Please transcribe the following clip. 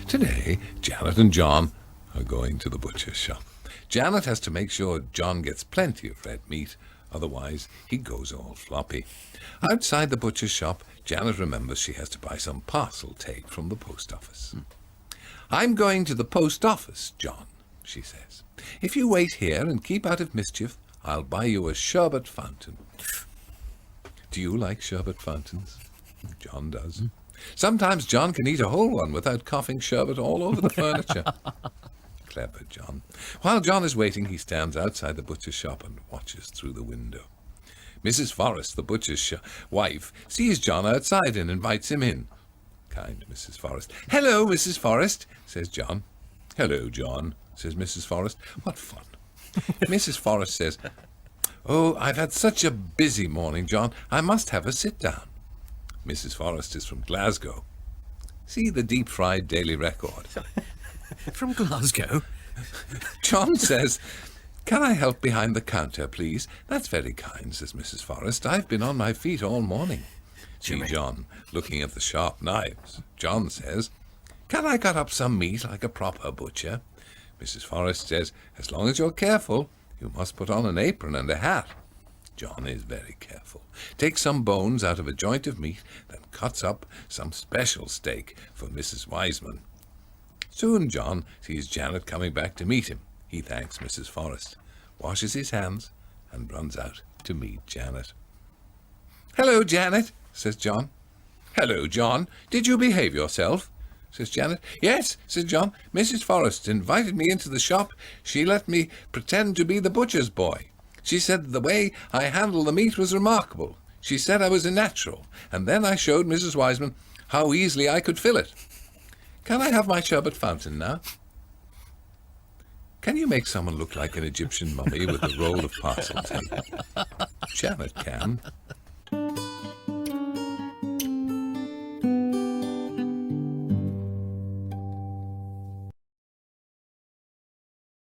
Today, Janet and John are going to the butcher's shop. Janet has to make sure John gets plenty of red meat, otherwise he goes all floppy. Outside the butcher's shop, Janet remembers she has to buy some parcel tape from the post office. I'm going to the post office, John, she says. If you wait here and keep out of mischief, I'll buy you a sherbet fountain. Do you like sherbet fountains? John does. Sometimes John can eat a whole one without coughing sherbet all over the furniture. Clever John. While John is waiting, he stands outside the butcher's shop and watches through the window. Mrs. Forrest, the butcher's wife, sees John outside and invites him in. Kind Mrs. Forrest. Hello, Mrs. Forrest, says John. Hello, John, says Mrs. Forrest. What fun. Mrs. Forrest says, Oh, I've had such a busy morning, John. I must have a sit down. Mrs. Forrest is from Glasgow. See the deep-fried Daily Record. From Glasgow? John says, Can I help behind the counter, please? That's very kind, says Mrs. Forrest. I've been on my feet all morning. See John looking at the sharp knives. John says, Can I cut up some meat like a proper butcher? Mrs. Forrest says, As long as you're careful, you must put on an apron and a hat. John is very careful. Takes some bones out of a joint of meat, then cuts up some special steak for Mrs. Wiseman. Soon John sees Janet coming back to meet him. He thanks Mrs. Forrest, washes his hands, and runs out to meet Janet. Hello, Janet, says John. Hello, John. Did you behave yourself? Says Janet. Yes, says John. Mrs. Forrest invited me into the shop. She let me pretend to be the butcher's boy. She said the way I handled the meat was remarkable. She said I was a natural, and then I showed Mrs. Wiseman how easily I could fill it. Can I have my sherbet fountain now? Can you make someone look like an Egyptian mummy with a roll of parcel tape? Janet can.